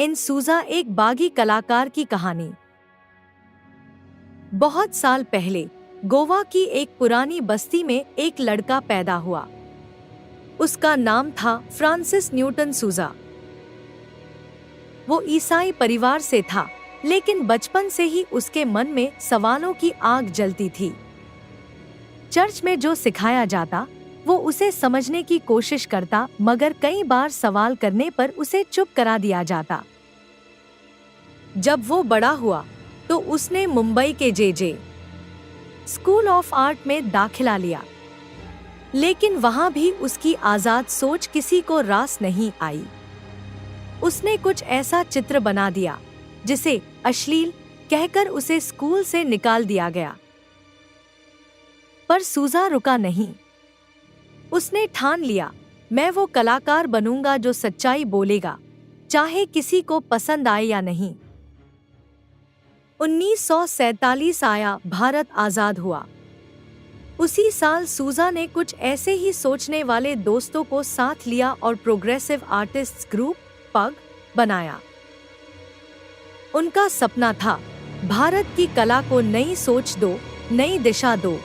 एफएन सूजा एक बागी कलाकार की कहानी। बहुत साल पहले गोवा की एक पुरानी बस्ती में एक लड़का पैदा हुआ। उसका नाम था फ्रांसिस न्यूटन सूजा। वो ईसाई परिवार से था, लेकिन बचपन से ही उसके मन में सवालों की आग जलती थी। चर्च में जो सिखाया जाता वो उसे समझने की कोशिश करता, मगर कई बार सवाल करने पर उसे चुप करा दिया जाता। जब वो बड़ा हुआ तो उसने मुंबई के जे स्कूल ऑफ आर्ट में दाखिला लिया, लेकिन वहां भी उसकी आजाद सोच किसी को रास नहीं आई। उसने कुछ ऐसा चित्र बना दिया जिसे अश्लील कहकर उसे स्कूल से निकाल दिया गया। पर सूजा रुका नहीं। उसने ठान लिया, मैं वो कलाकार बनूंगा जो सच्चाई बोलेगा, चाहे किसी को पसंद आए या नहीं। 1947 आया, भारत आजाद हुआ। उसी साल सूजा ने कुछ ऐसे ही सोचने वाले दोस्तों को साथ लिया और प्रोग्रेसिव आर्टिस्ट्स ग्रुप पग बनाया। उनका सपना था, भारत की कला को नई सोच दो, नई दिशा दो।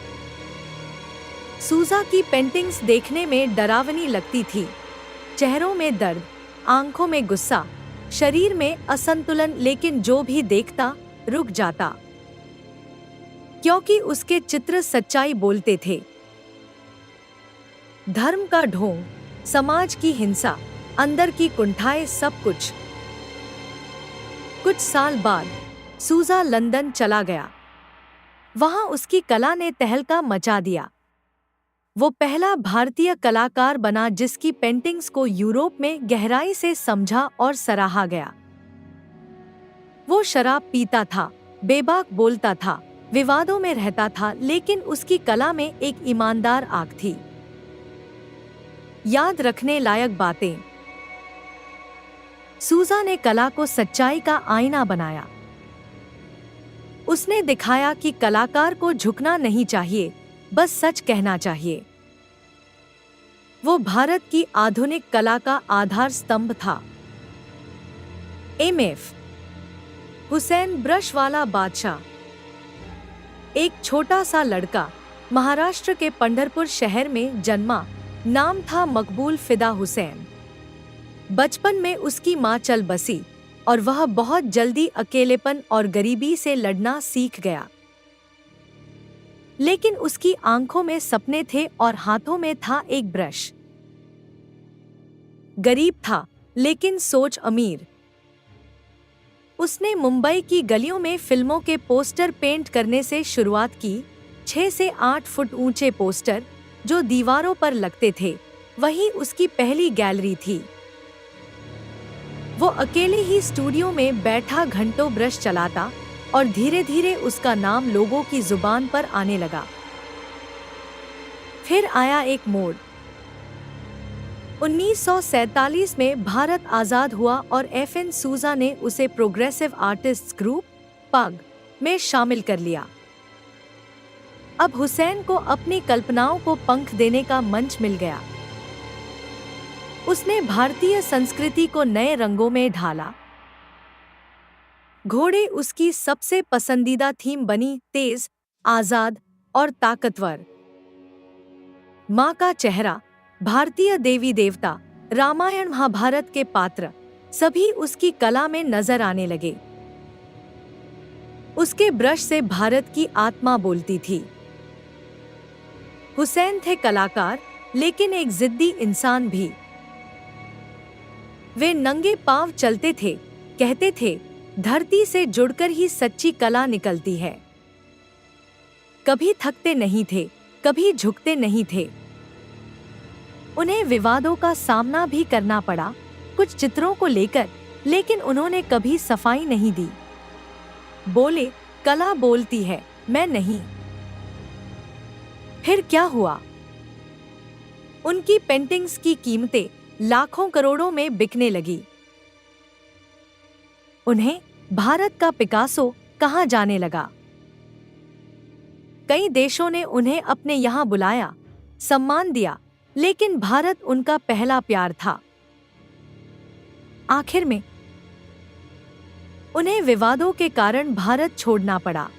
सूजा की पेंटिंग्स देखने में डरावनी लगती थी। चेहरों में दर्द, आंखों में गुस्सा, शरीर में असंतुलन, लेकिन जो भी देखता रुक जाता, क्योंकि उसके चित्र सच्चाई बोलते थे। धर्म का ढोंग, समाज की हिंसा, अंदर की कुंठाएं, सब कुछ। कुछ साल बाद सूजा लंदन चला गया। वहां उसकी कला ने तहलका मचा दिया। वो पहला भारतीय कलाकार बना जिसकी पेंटिंग्स को यूरोप में गहराई से समझा और सराहा गया। वो शराब पीता था, बेबाक बोलता था, विवादों में रहता था, लेकिन उसकी कला में एक ईमानदार आग थी। याद रखने लायक बातें। सूजा ने कला को सच्चाई का आईना बनाया। उसने दिखाया कि कलाकार को झुकना नहीं चाहिए, बस सच कहना चाहिए। वो भारत की आधुनिक कला का आधार स्तंभ था। एमएफ हुसैन, ब्रश वाला बादशाह। एक छोटा सा लड़का महाराष्ट्र के पंढरपुर शहर में जन्मा। नाम था मकबूल फिदा हुसैन। बचपन में उसकी मां चल बसी और वह बहुत जल्दी अकेलेपन और गरीबी से लड़ना सीख गया। लेकिन उसकी आंखों में सपने थे और हाथों में था एक ब्रश। गरीब था, लेकिन सोच अमीर। उसने मुंबई की गलियों में फिल्मों के पोस्टर पेंट करने से शुरुआत की। 6 से 8 फुट ऊंचे पोस्टर जो दीवारों पर लगते थे, वही उसकी पहली गैलरी थी। वो अकेले ही स्टूडियो में बैठा घंटों ब्रश चलाता और धीरे धीरे उसका नाम लोगों की जुबान पर आने लगा। फिर आया एक मोड़। 1947 में भारत आजाद हुआ और एफएन सूजा ने उसे प्रोग्रेसिव आर्टिस्ट्स ग्रुप पग में शामिल कर लिया। अब हुसैन को अपनी कल्पनाओं को पंख देने का मंच मिल गया। उसने भारतीय संस्कृति को नए रंगों में ढाला। घोड़े उसकी सबसे पसंदीदा थीम बनी, तेज, आजाद और ताकतवर। मां का चेहरा, भारतीय देवी देवता, रामायण महाभारत के पात्र, सभी उसकी कला में नजर आने लगे। उसके ब्रश से भारत की आत्मा बोलती थी। हुसैन थे कलाकार, लेकिन एक जिद्दी इंसान भी। वे नंगे पांव चलते थे, कहते थे, धरती से जुड़कर ही सच्ची कला निकलती है। कभी थकते नहीं थे, कभी झुकते नहीं थे। उन्हें विवादों का सामना भी करना पड़ा कुछ चित्रों को लेकर, लेकिन उन्होंने कभी सफाई नहीं दी। बोले, कला बोलती है, मैं नहीं। फिर क्या हुआ? उनकी पेंटिंग्स की कीमतें लाखों करोड़ों में बिकने लगी। उन्हें भारत का पिकासो कहा जाने लगा। कई देशों ने उन्हें अपने यहाँ बुलाया, सम्मान दिया, लेकिन भारत उनका पहला प्यार था। आखिर में उन्हें विवादों के कारण भारत छोड़ना पड़ा।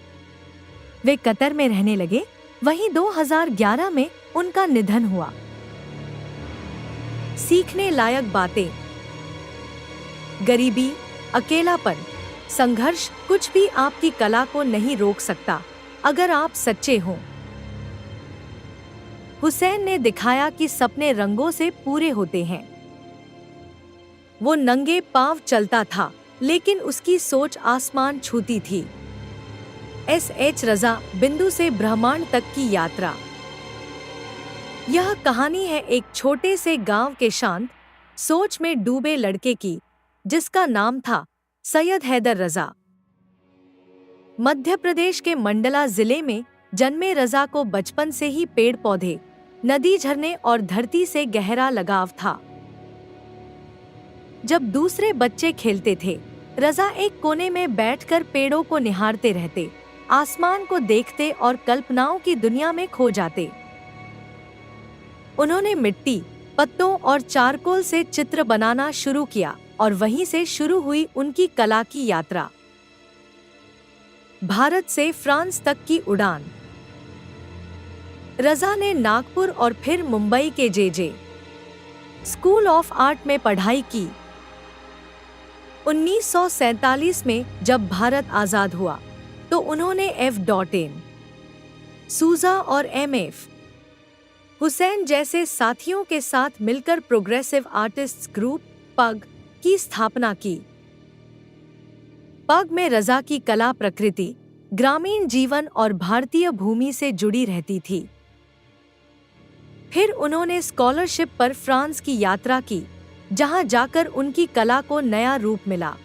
वे कतर में रहने लगे। वहीं 2011 में उनका निधन हुआ। सीखने लायक बातें। गरीबी, अकेलापन, संघर्ष कुछ भी आपकी कला को नहीं रोक सकता अगर आप सच्चे हों। हुसैन ने दिखाया कि सपने रंगों से पूरे होते हैं। वो नंगे पांव चलता था, लेकिन उसकी सोच आसमान छूती थी। एस.एच. रजा, बिंदु से ब्रह्मांड तक की यात्रा। यह कहानी है एक छोटे से गांव के शांत, सोच में डूबे लड़के की, जिसका नाम था सैयद हैदर रजा। मध्य प्रदेश के मंडला जिले में जन्मे रजा को बचपन से ही पेड़ पौधे, नदी, झरने और धरती से गहरा लगाव था। जब दूसरे बच्चे खेलते थे, रजा एक कोने में बैठकर पेड़ों को निहारते रहते, आसमान को देखते और कल्पनाओं की दुनिया में खो जाते। उन्होंने मिट्टी, पत्तों और चारकोल से चित्र बनाना शुरू किया और वहीं से शुरू हुई उनकी कला की यात्रा। भारत से फ्रांस तक की उड़ान। रजा ने नागपुर और फिर मुंबई के जे.जे. स्कूल ऑफ आर्ट में पढ़ाई की। 1947 में जब भारत आजाद हुआ तो उन्होंने F.N. सूजा और M.F. हुसैन जैसे साथियों के साथ मिलकर प्रोग्रेसिव आर्टिस्ट्स ग्रुप पग की स्थापना की। पग में रजा की कला प्रकृति, ग्रामीण जीवन और भारतीय भूमि से जुड़ी रहती थी। फिर उन्होंने स्कॉलरशिप पर फ्रांस की यात्रा की, जहां जाकर उनकी कला को नया रूप मिला।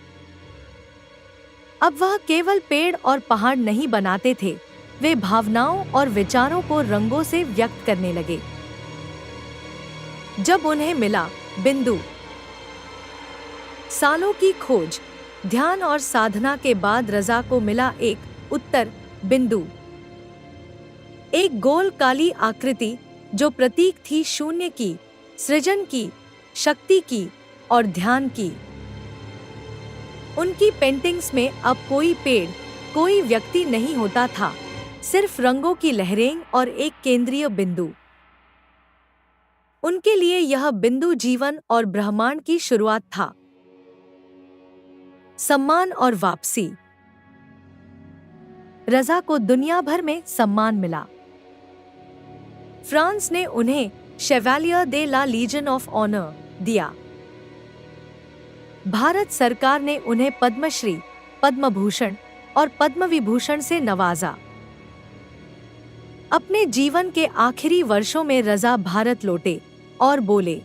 अब वह केवल पेड़ और पहाड़ नहीं बनाते थे, वे भावनाओं और विचारों को रंगों से व्यक्त करने लगे। जब उन्हें मिला बिंदु, सालों की खोज, ध्यान और साधना के बाद रजा को मिला एक उत्तर बिंदु, एक गोल काली आकृति जो प्रतीक थी शून्य की, सृजन की, शक्ति की और ध्यान की। उनकी पेंटिंग्स में अब कोई पेड़, कोई व्यक्ति नहीं होता था, सिर्फ रंगों की लहरें और एक केंद्रीय बिंदु। उनके लिए यह बिंदु जीवन और ब्रह्मांड की शुरुआत था। सम्मान और वापसी। रजा को दुनिया भर में सम्मान मिला। फ्रांस ने उन्हें शेवालियर दे ला लीजन ऑफ ऑनर दिया। भारत सरकार ने उन्हें पद्मश्री, पद्म भूषण और पद्म विभूषण से नवाजा। अपने जीवन के आखिरी वर्षों में रजा भारत लौटे और बोले,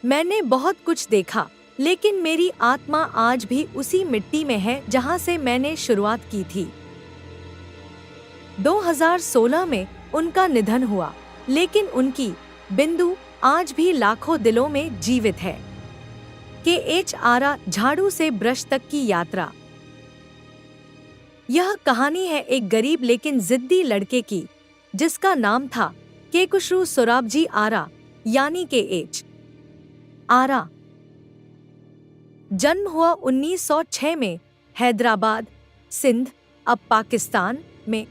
मैंने बहुत कुछ देखा, लेकिन मेरी आत्मा आज भी उसी मिट्टी में है जहां से मैंने शुरुआत की थी। 2016 में उनका निधन हुआ, लेकिन उनकी बिंदु आज भी लाखों दिलों में जीवित है। के.एच. आरा, झाड़ू से ब्रश तक की यात्रा। यह कहानी है एक गरीब लेकिन जिद्दी लड़के की, जिसका नाम था केकुशरू सोराबजी आरा, यानी के.एच. आरा। जन्म हुआ 1906 में हैदराबाद, सिंध, अब पाकिस्तान में।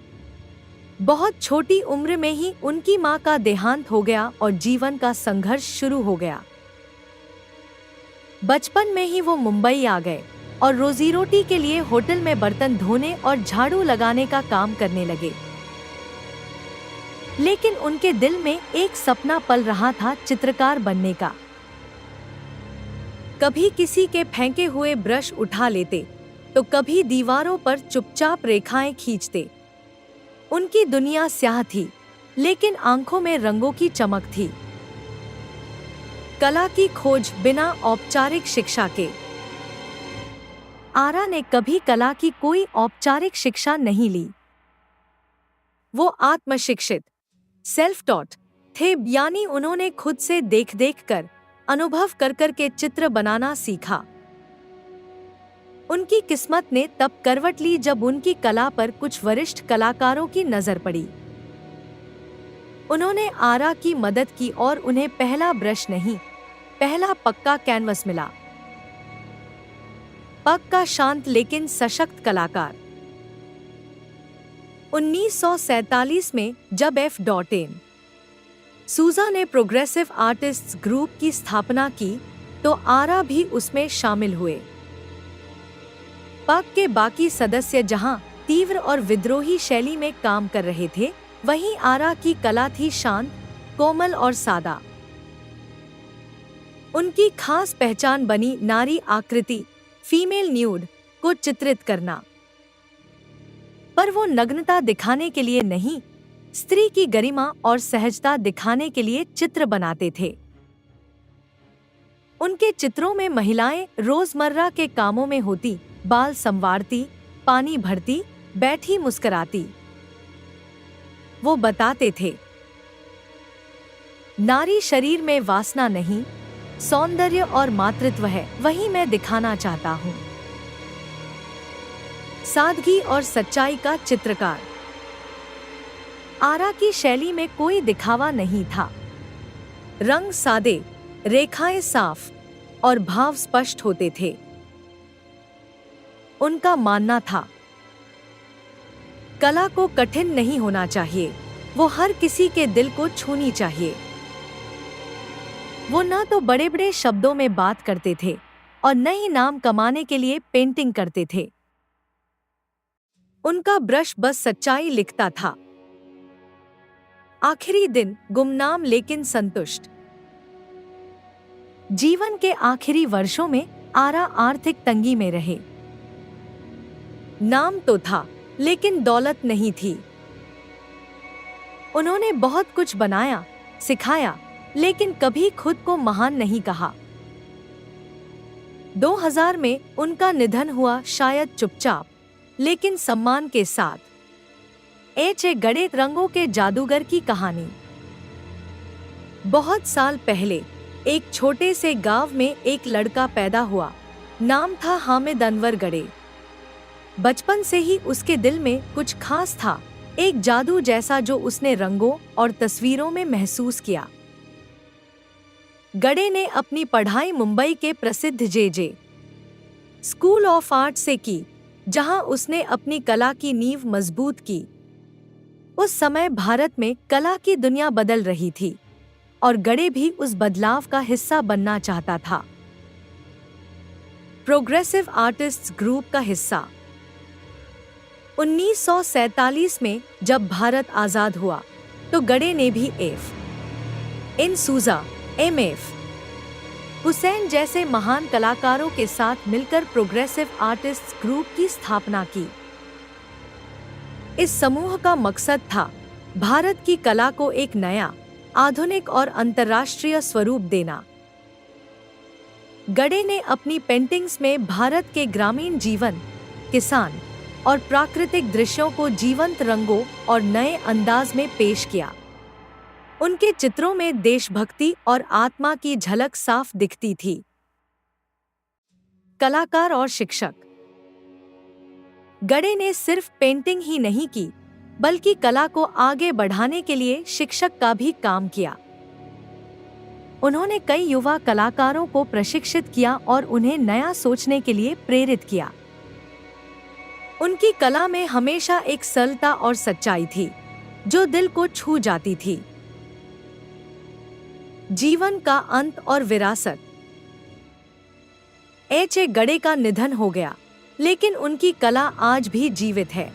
बहुत छोटी उम्र में ही उनकी मां का देहांत हो गया और जीवन का संघर्ष शुरू हो गया। बचपन में ही वो मुंबई आ गए और रोजी रोटी के लिए होटल में बर्तन धोने और झाड़ू लगाने का काम करने लगे। लेकिन उनके दिल में एक सपना पल रहा था, चित्रकार बनने का। कभी किसी के फेंके हुए ब्रश उठा लेते, तो कभी दीवारों पर चुपचाप रेखाएं खींचते। उनकी दुनिया स्याह थी, लेकिन आंखों में रंगों की चमक थी। कला की खोज बिना औपचारिक शिक्षा के। आरा ने कभी कला की कोई औपचारिक शिक्षा नहीं ली। वो आत्मशिक्षित, सेल्फ टॉट थे, यानी उन्होंने खुद से देख देख कर, अनुभव कर कर के चित्र बनाना सीखा। उनकी किस्मत ने तब करवट ली जब उनकी कला पर कुछ वरिष्ठ कलाकारों की नजर पड़ी। उन्होंने आरा की मदद की और उन्हें पहला ब्रश नहीं, पहला पक्का कैनवस मिला। पक्का शांत लेकिन सशक्त कलाकार। 1947 में जब F.N. सूजा ने प्रोग्रेसिव आर्टिस्ट्स ग्रुप की स्थापना की तो आरा भी उसमें शामिल हुए। पग के बाकी सदस्य जहां तीव्र और विद्रोही शैली में काम कर रहे थे, वहीं आरा की कला थी शांत, कोमल और सादा। उनकी खास पहचान बनी नारी आकृति, फीमेल न्यूड को चित्रित करना। पर वो नग्नता दिखाने के लिए नहीं, स्त्री की गरिमा और सहजता दिखाने के लिए चित्र बनाते थे। उनके चित्रों में महिलाएं रोजमर्रा के कामों में होती, बाल संवारती, पानी भरती, बैठी मुस्कुराती। वो बताते थे, नारी शरीर में वासना नहीं, सौंदर्य और मातृत्व है, वही मैं दिखाना चाहता हूँ। सादगी और सच्चाई का चित्रकार। आरा की शैली में कोई दिखावा नहीं था। रंग सादे, रेखाएं साफ और भाव स्पष्ट होते थे। उनका मानना था, कला को कठिन नहीं होना चाहिए, वो हर किसी के दिल को छूनी चाहिए। वो न तो बड़े बड़े शब्दों में बात करते थे और न ही नाम कमाने के लिए पेंटिंग करते थे। उनका ब्रश बस सच्चाई लिखता था। आखिरी दिन गुमनाम लेकिन संतुष्ट। जीवन के आखिरी वर्षों में आरा आर्थिक तंगी में रहे। नाम तो था लेकिन दौलत नहीं थी। उन्होंने बहुत कुछ बनाया, सिखाया, लेकिन कभी खुद को महान नहीं कहा। 2000 में उनका निधन हुआ, शायद चुपचाप लेकिन सम्मान के साथ। H.A. गड़े रंगों के जादूगर की कहानी। बहुत साल पहले एक छोटे से गांव में एक लड़का पैदा हुआ। नाम था हामिद अनवर गड़े। बचपन से ही उसके दिल में कुछ खास था, एक जादू जैसा जो उसने रंगों और तस्वीरों में महसूस किया। गड़े ने अपनी पढ़ाई मुंबई के प्रसिद्ध J.J. स्कूल ऑफ आर्ट से की, जहां उसने अपनी कला की नींव मजबूत की। उस समय भारत में कला की दुनिया बदल रही थी और गड़े भी उस बदलाव का हिस्सा बनना चाहता था। प्रोग्रेसिव आर्टिस्ट्स ग्रुप का हिस्सा। 1947 में जब भारत आजाद हुआ तो गड़े ने भी F.N. सूजा, M.F. हुसैन जैसे महान कलाकारों के साथ मिलकर प्रोग्रेसिव आर्टिस्ट्स ग्रुप की स्थापना की। इस समूह का मकसद था भारत की कला को एक नया, आधुनिक और अंतर्राष्ट्रीय स्वरूप देना। गड़े ने अपनी पेंटिंग्स में भारत के ग्रामीण जीवन, किसान और प्राकृतिक दृश्यों को जीवंत रंगों और नए अंदाज में पेश किया। उनके चित्रों में देशभक्ति और आत्मा की झलक साफ दिखती थी। कलाकार और शिक्षक। गड़े ने सिर्फ पेंटिंग ही नहीं की, बल्कि कला को आगे बढ़ाने के लिए शिक्षक का भी काम किया। उन्होंने कई युवा कलाकारों को प्रशिक्षित किया और उन्हें नया सोचने के लिए प्रेरित किया। उनकी कला में हमेशा एक सरलता और सच्चाई थी, जो दिल को छू जाती थी। जीवन का अंत और विरासत। H.A. गड़े का निधन हो गया, लेकिन उनकी कला आज भी जीवित है।